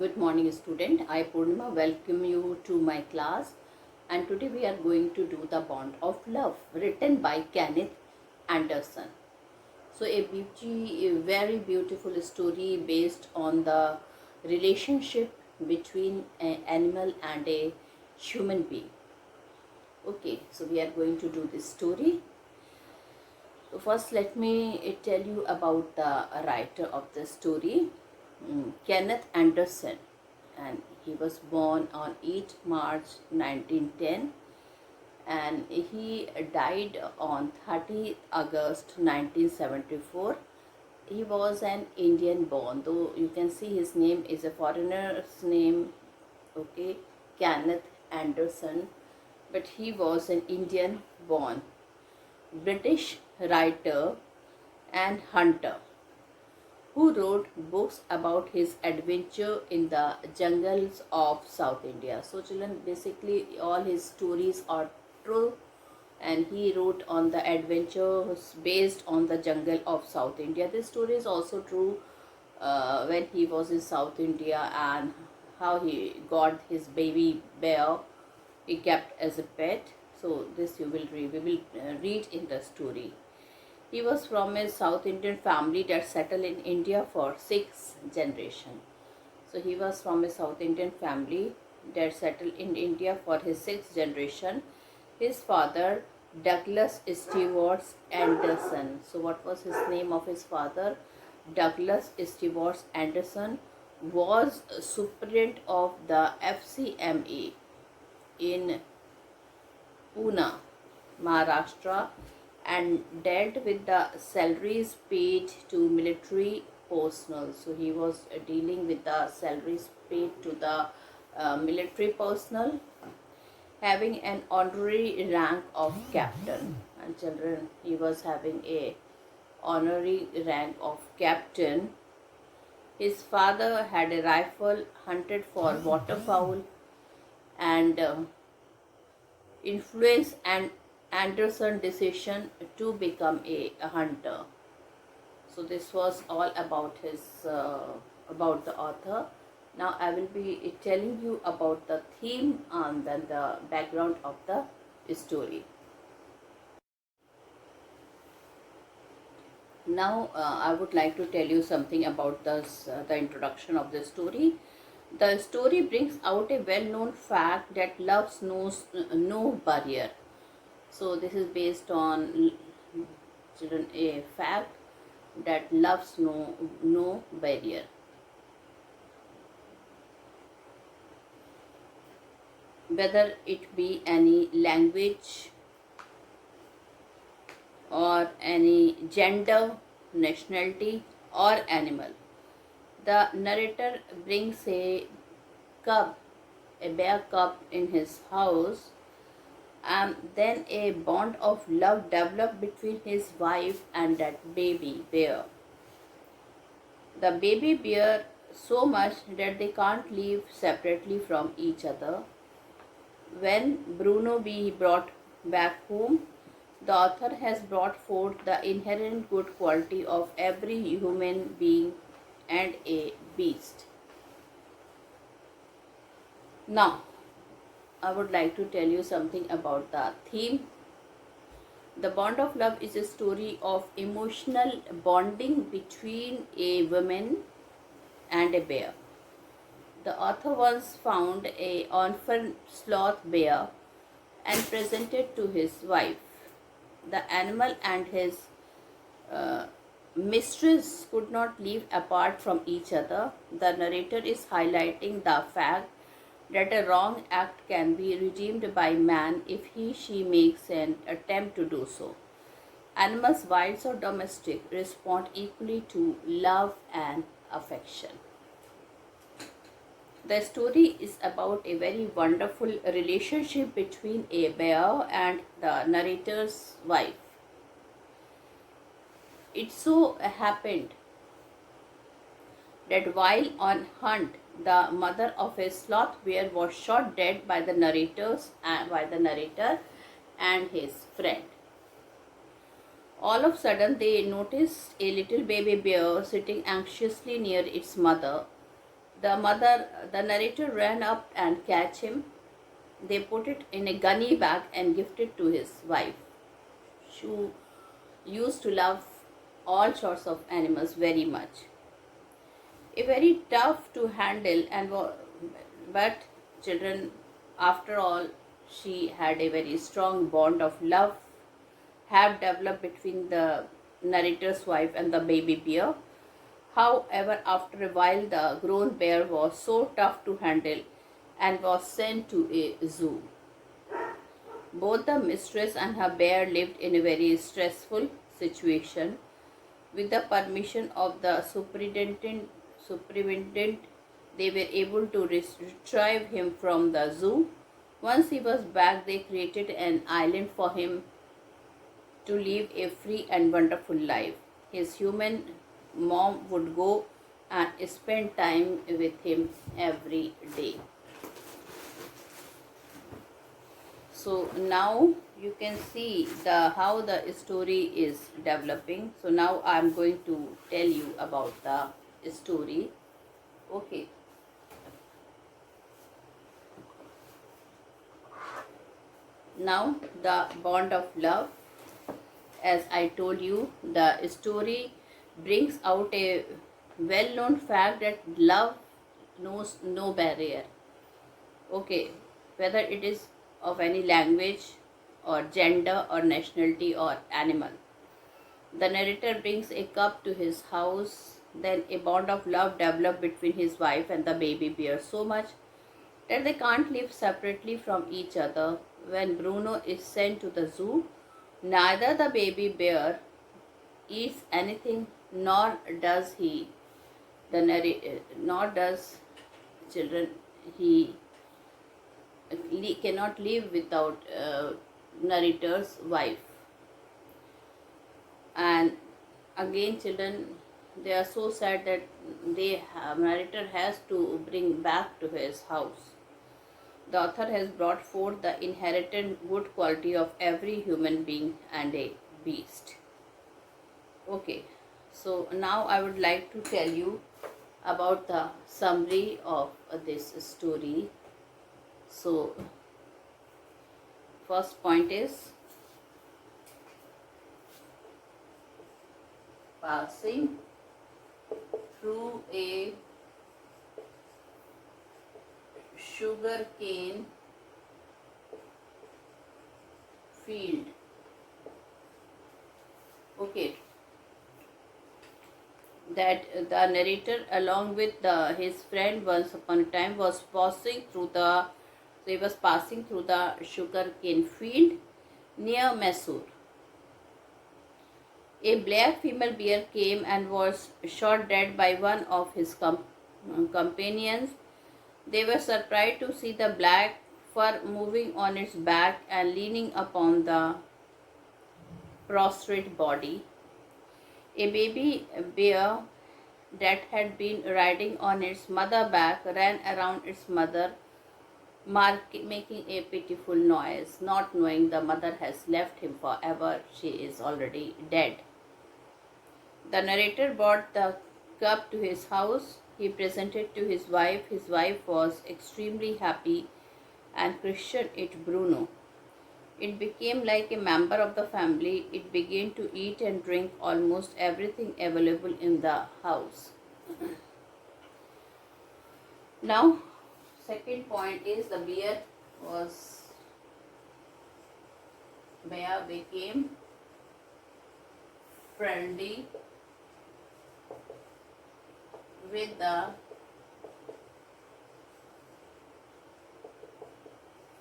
Good morning student. I Purnima welcome you to my class, and today we are going to do The Bond of Love written by Kenneth Anderson. So a very beautiful story based on the relationship between an animal and a human being. Okay, so we are going to do this story. So first let me tell you about the writer of the story, Kenneth Anderson, and he was born on 8 March 1910 and he died on 30 August 1974. He was an Indian born, though you can see his name is a foreigner's name, okay, Kenneth Anderson, but he was an Indian born British writer and hunter who wrote books about his adventure in the jungles of South India. So children, basically all his stories are true, and he wrote on the adventures based on the jungle of South India. This story is also true when he was in South India and how he got his baby bear he kept as a pet. So this you will read, we will read in the story. He was from a South Indian family that settled in India for 6 generations. So he was from a South Indian family that settled in India for his 6th generation. His father, Douglas Stewart Anderson. So what was his name of his father? Douglas Stewart Anderson was superintendent of the FCME in Pune, Maharashtra, and dealt with the salaries paid to military personnel. So he was dealing with the salaries paid to the military personnel, having an honorary rank of captain. And children, he was having a honorary rank of captain. His father had a rifle, hunted for waterfowl, and influence and Anderson's decision to become a hunter. So this was all about his about the author. Now I will be telling you about the theme and then the background of the story. Now I would like to tell you something about the introduction of the story. The story brings out a well-known fact that love knows no barrier. So this is based on children a fact that loves no barrier. Whether it be any language or any gender, nationality or animal. The narrator brings a bear cub in his house, and then a bond of love developed between his wife and that baby bear. The baby bear so much that they can't live separately from each other. When Bruno be brought back home, the author has brought forth the inherent good quality of every human being and a beast. Now, I would like to tell you something about the theme. The Bond of Love is a story of emotional bonding between a woman and a bear. The author once found a orphan sloth bear and presented to his wife. The animal and his mistress could not live apart from each other. The narrator is highlighting the fact that a wrong act can be redeemed by man if she makes an attempt to do so. Animals, wild or domestic, respond equally to love and affection. The story is about a very wonderful relationship between a bear and the narrator's wife. It so happened that while on hunt, the mother of a sloth bear was shot dead by the narrator and his friend. All of a sudden, they noticed a little baby bear sitting anxiously near its mother. The narrator ran up and catch him. They put it in a gunny bag and gifted to his wife, who used to love all sorts of animals very much. A very tough to handle but children, after all, she had a very strong bond of love have developed between the narrator's wife and the baby bear. However, after a while, the grown bear was so tough to handle and was sent to a zoo. Both the mistress and her bear lived in a very stressful situation. With the permission of the superintendent, they were able to retrieve him from the zoo. Once he was back, they created an island for him to live a free and wonderful life. His human mom would go and spend time with him every day. So now you can see how the story is developing. So now I am going to tell you about the story. Okay. Now the bond of love. As I told you, the story brings out a well-known fact that love knows no barrier. Okay, whether it is of any language or gender or nationality or animal. The narrator brings a cub to his house. Then a bond of love develops between his wife and the baby bear so much that they can't live separately from each other. When Bruno is sent to the zoo, neither the baby bear eats anything, nor does nor does children. He cannot live without narrator's wife. And again, children, they are so sad that narrator has to bring back to his house. The author has brought forth the inherent good quality of every human being and a beast. Okay, so now I would like to tell you about the summary of this story. So, first point is passing through a sugar cane field. Okay, that the narrator along with his friend once upon a time was passing through the sugar cane field near Mysore. A black female bear came and was shot dead by one of his companions. They were surprised to see the black fur moving on its back and leaning upon the prostrate body. A baby bear that had been riding on its mother's back ran around its mother, making a pitiful noise, not knowing the mother has left him forever. She is already dead. The narrator brought the cub to his house. He presented to his wife. His wife was extremely happy and christened it Bruno. It became like a member of the family. It began to eat and drink almost everything available in the house. Now, second point is the bear became friendly with the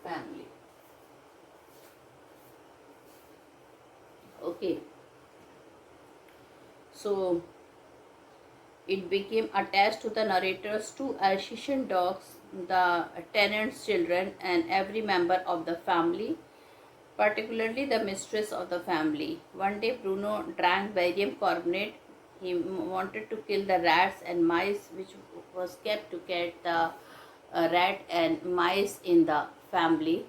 family. Okay, so it became attached to the narrator's two Alsatian dogs, the tenant's children, and every member of the family, particularly the mistress of the family. One day Bruno drank barium carbonate. He wanted to kill the rats and mice which was kept to catch the rat and mice in the family.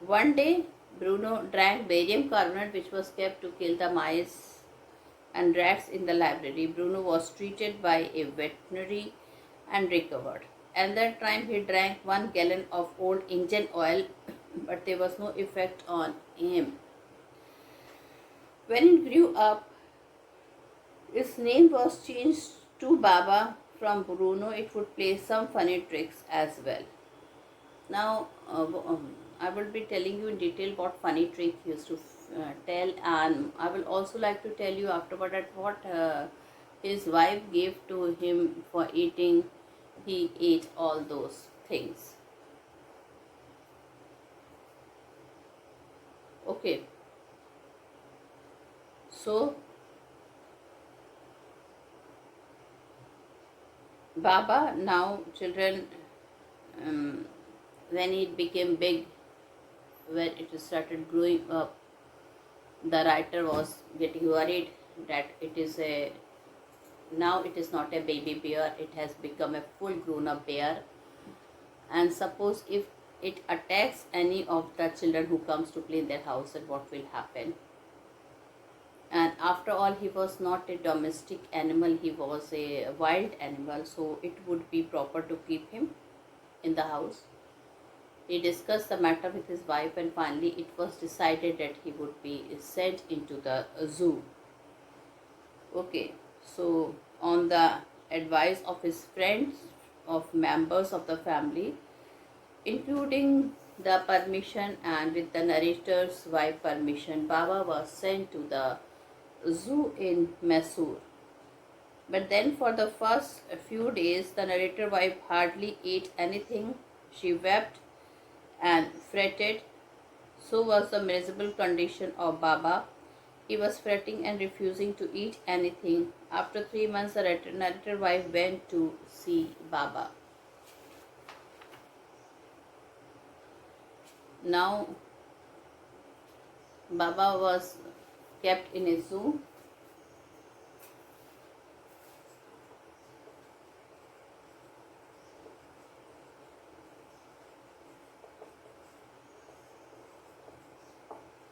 One day Bruno drank barium carbonate which was kept to kill the mice and rats in the library. Bruno was treated by a veterinary and recovered. Another time he drank 1 gallon of old engine oil, but there was no effect on him. When he grew up, his name was changed to Baba from Bruno. It would play some funny tricks as well. Now, I will be telling you in detail what funny trick he used to tell, and I will also like to tell you afterward at what his wife gave to him for eating. He ate all those things. Okay, so Baba now children, um, when it became big, when it started growing up, the writer was getting worried that it is a now it is not a baby bear, it has become a full grown up bear, and suppose if it attacks any of the children who comes to play in their house, then what will happen? And after all, he was not a domestic animal, he was a wild animal, so it would be proper to keep him in the house. He discussed the matter with his wife, and finally it was decided that he would be sent into the zoo. Okay, so on the advice of his friends, of members of the family, including the permission and with the narrator's wife permission, Baba was sent to the zoo in Mysore. But then for the first few days, the narrator wife hardly ate anything. She wept and fretted. So was the miserable condition of Baba. He was fretting and refusing to eat anything. After 3 months, the narrator wife went to see Baba. Now, Baba was kept in a zoo.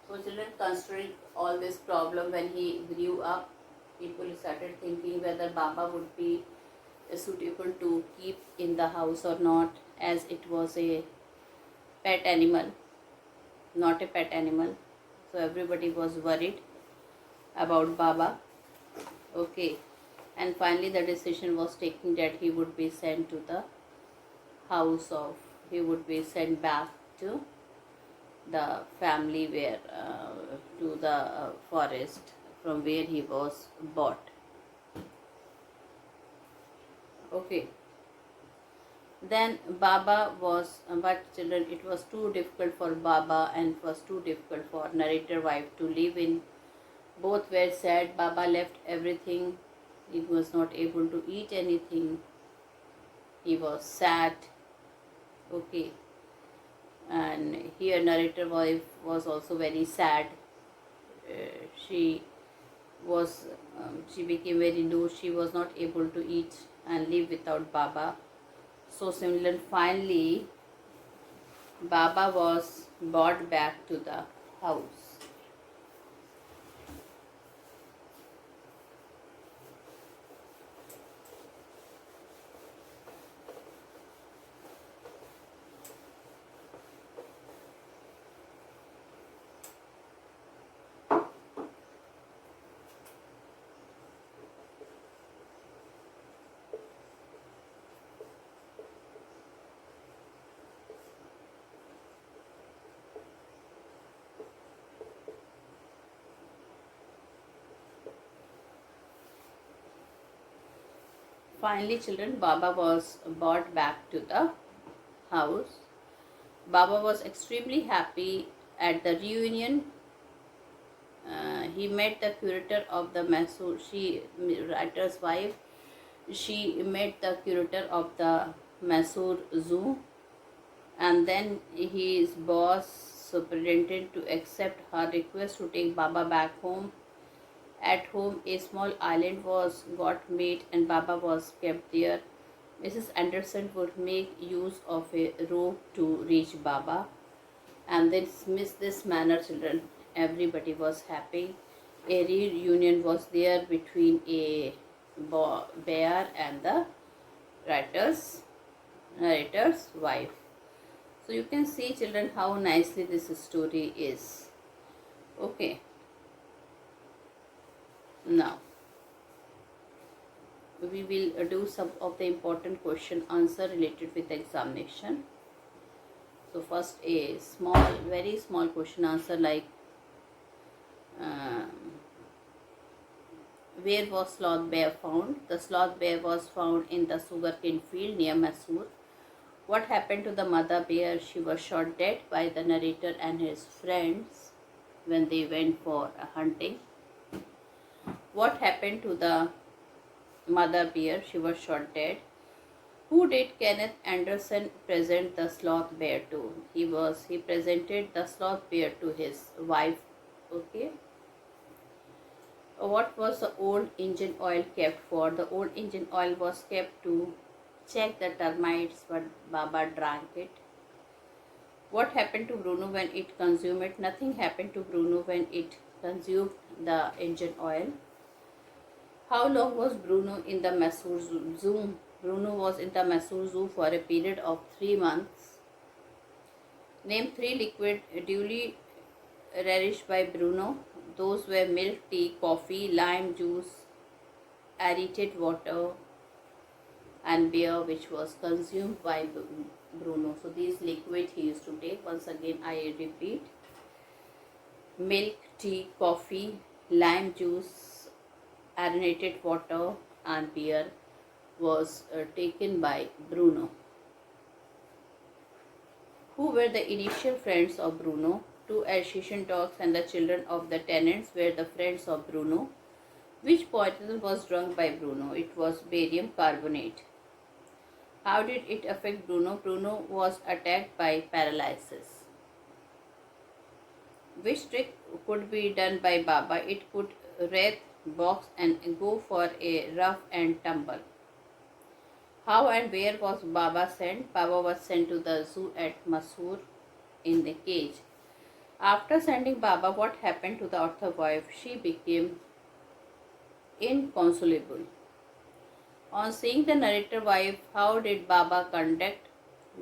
So children, considering all this problem, when he grew up, people started thinking whether Baba would be suitable to keep in the house or not, as it was a pet animal, not a pet animal. So everybody was worried about Baba. Okay, and finally the decision was taken that he would be sent to the house of, he would be sent back to the family where to the forest from where he was bought. Okay, then Baba was, but children, it was too difficult for Baba and it was too difficult for narrator wife to live in. Both were sad. Baba left everything. He was not able to eat anything. He was sad. Okay, and here narrator wife was also very sad. She was she became very low. She was not able to eat and live without Baba. So similar, finally Baba was brought back to the house. Finally, children, Baba was brought back to the house. Baba was extremely happy at the reunion. He met the curator of the Mysore. She, writer's wife, she met the curator of the Mysore Zoo, and then his boss superintendent to accept her request to take Baba back home. At home, a small island was got made and Baba was kept there. Mrs. Anderson would make use of a rope to reach Baba, and this manner, children, everybody was happy. A reunion was there between a bear and the narrator's wife. So you can see, children, how nicely this story is. Okay, now we will do some of the important question answer related with the examination. So first, a small, very small question answer like um, where was sloth bear found? The sloth bear was found in the sugarcane field near Mysore. What happened to the mother bear? She was shot dead by the narrator and his friends when they went for hunting. What happened to the mother bear? She was shot dead. Who did Kenneth Anderson present the sloth bear to? He presented the sloth bear to his wife. Okay. What was the old engine oil kept for? The old engine oil was kept to check the termites, but Baba drank it. What happened to Bruno when it consumed it? Nothing happened to Bruno when it consumed the engine oil. How long was Bruno in the Mysore Zoo? Bruno was in the Mysore Zoo for a period of 3 months. Name 3 liquid duly relished by Bruno. Those were milk, tea, coffee, lime juice, aerated water, and beer, which was consumed by Bruno. So these liquid he used to take. Once again I repeat: milk, tea, coffee, lime juice, aerated water, and beer was taken by Bruno. Who were the initial friends of Bruno? 2 Alsatian dogs and the children of the tenants were the friends of Bruno. Which poison was drunk by Bruno? It was barium carbonate. How did it affect Bruno? Bruno was attacked by paralysis. Which trick could be done by Baba? It could wreath, box and go for a rough and tumble. How and where was Baba sent? Baba was sent to the zoo at Mysore in the cage. After sending Baba, what happened to the author wife? She became inconsolable. On seeing the narrator wife, how did Baba conduct?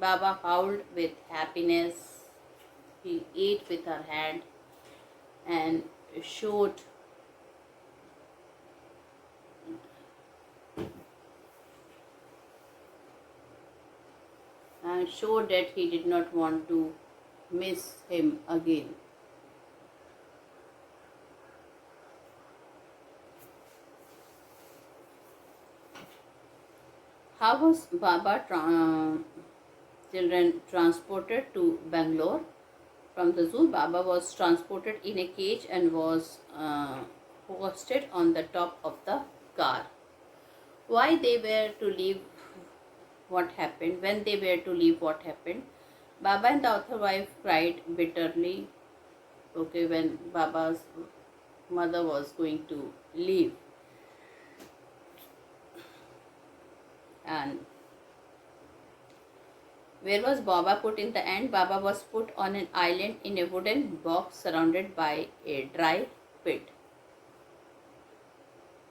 Baba howled with happiness. He ate with her hand and showed that he did not want to miss him again. How was Baba children transported to Bangalore? From the zoo, Baba was transported in a cage and was hoisted on the top of the car. Why they were to leave? What happened? When they were to leave, what happened? Baba and the author wife cried bitterly. Okay, when Baba's mother was going to leave, and where was Baba put in the end? Baba was put on an island in a wooden box surrounded by a dry pit.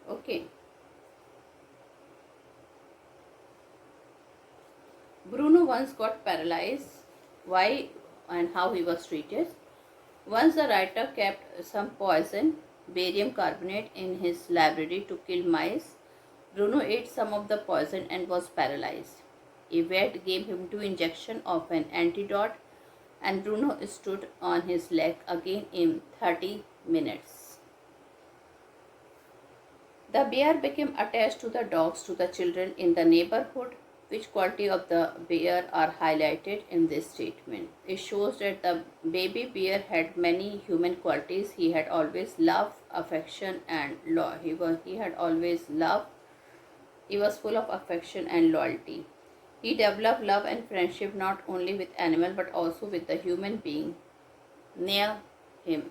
Okay. Bruno once got paralyzed. Why and how he was treated? Once the writer kept some poison, barium carbonate, in his library to kill mice. Bruno ate some of the poison and was paralyzed. A vet gave him 2 injections of an antidote and Bruno stood on his leg again in 30 minutes. The bear became attached to the dogs, to the children in the neighborhood. Which quality of the bear are highlighted in this statement? It shows that the baby bear had many human qualities. He had always love, affection, and he was full of affection and loyalty. He developed love and friendship not only with animal but also with the human being near him.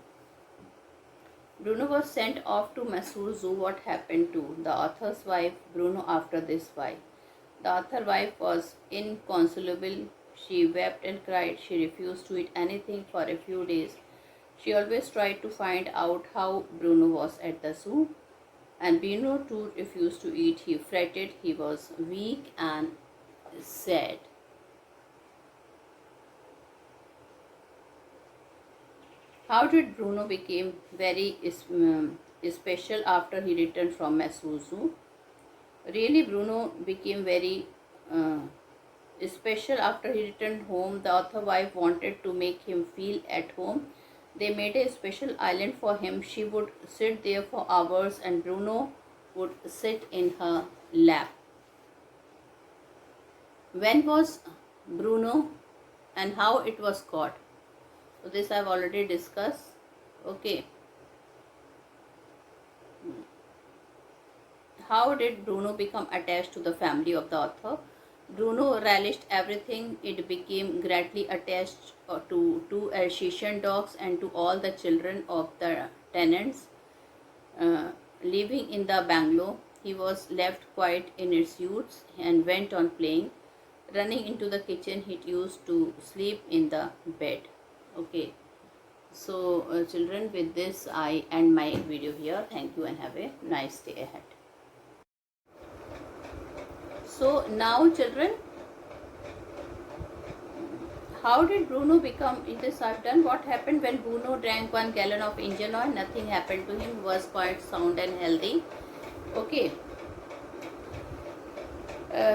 Bruno was sent off to Mysore Zoo. What happened to the author's wife, Bruno, after this? Why? The author's wife was inconsolable. She wept and cried. She refused to eat anything for a few days. She always tried to find out how Bruno was at the zoo, and Bruno too refused to eat. He fretted, he was weak and sad. How did Bruno become very special after he returned from Masuzu? Really, Bruno became very uh, special after he returned home. The author wife wanted to make him feel at home. They made a special island for him. She would sit there for hours and Bruno would sit in her lap. When was Bruno and how it was caught? So this I've already discussed. Okay. How did Bruno become attached to the family of the author? Bruno relished everything. It became greatly attached to two Alsatian dogs and to all the children of the tenants living in the bungalow. He was left quiet in his suits and went on playing. Running into the kitchen, he used to sleep in the bed. Okay. So children, with this I end my video here. Thank you and have a nice day ahead. So now children, how did Bruno become in this? I've done what happened when Bruno drank 1 gallon of engine oil. Nothing happened to him. He was quite sound and healthy. Okay.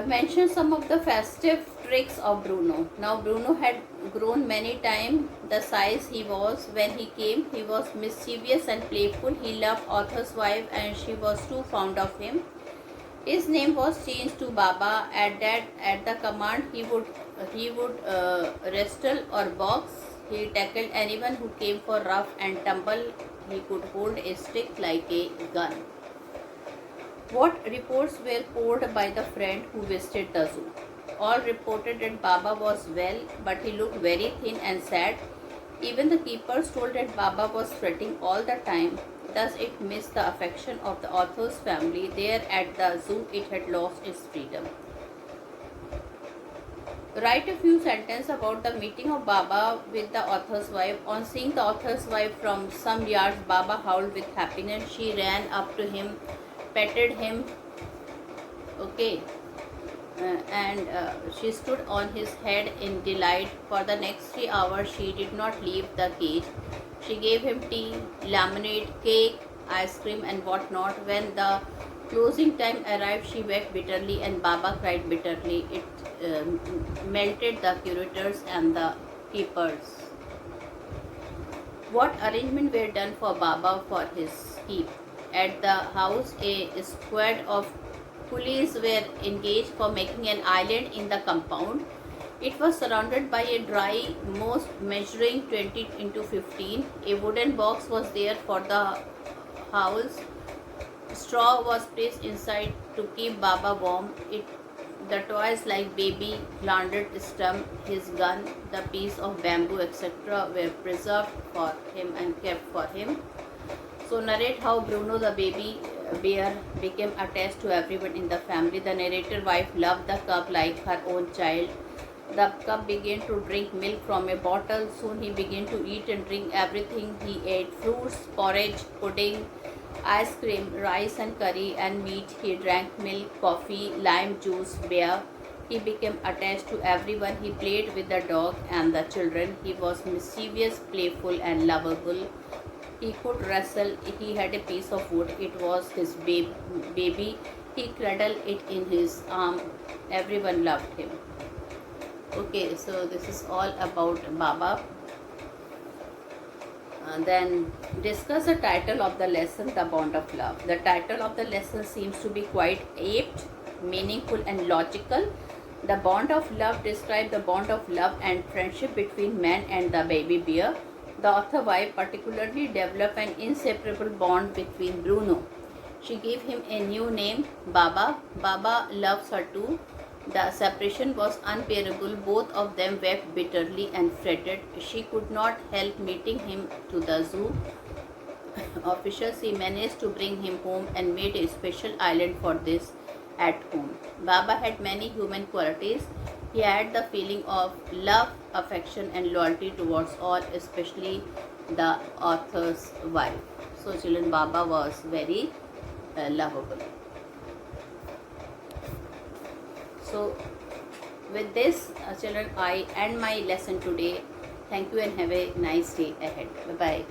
Mention some of the festive tricks of Bruno. Now Bruno had grown many times the size he was when he came. He was mischievous and playful. He loved author's wife and she was too fond of him. His name was changed to Baba. At the command he would wrestle or box. He tackled anyone who came for rough and tumble. He could hold a stick like a gun. What reports were poured by the friend who visited the zoo? All reported that Baba was well, but he looked very thin and sad. Even the keepers told that Baba was fretting all the time. Thus it missed the affection of the author's family. There at the zoo it had lost its freedom. Write a few sentences about the meeting of Baba with the author's wife. On seeing the author's wife from some yards, Baba howled with happiness. She ran up to him, petted him, okay, and she stood on his head in delight. For the next 3 hours she did not leave the cage. She gave him tea, lemonade, cake, ice cream and what not. When the closing time arrived, she wept bitterly and Baba cried bitterly. It melted the curators and the keepers. What arrangements were done for Baba for his keep? At the house, a squad of coolies were engaged for making an island in the compound. It was surrounded by a dry moss measuring 20 into 15. A wooden box was there for the house. Straw was placed inside to keep Baba warm. The toys like baby landed stump, his gun, the piece of bamboo, etc. were preserved for him and kept for him. So narrate how Bruno the baby bear became attached to everyone in the family. The narrator wife loved the cub like her own child. The cub began to drink milk from a bottle. Soon he began to eat and drink everything. He ate fruits, porridge, pudding, ice cream, rice and curry and meat. He drank milk, coffee, lime juice, beer. He became attached to everyone. He played with the dog and the children. He was mischievous, playful and lovable. He could wrestle. He had a piece of wood. It was his baby. He cradled it in his arm. Everyone loved him. Okay, so this is all about Baba. Then discuss the title of the lesson, The Bond of Love. The title of the lesson seems to be quite apt, meaningful and logical. The bond of love describes the bond of love and friendship between man and the baby bear. The author wife particularly developed an inseparable bond between Bruno. She gave him a new name, Baba. Baba loves her too. The separation was unbearable. Both of them wept bitterly and fretted. She could not help meeting him to the zoo. Officials, she managed to bring him home and made a special island for this at home. Baba had many human qualities. He had the feeling of love, affection and loyalty towards all, especially the author's wife. So children, Baba was very lovable. So with this, children, I end my lesson today. Thank you and have a nice day ahead. Bye bye.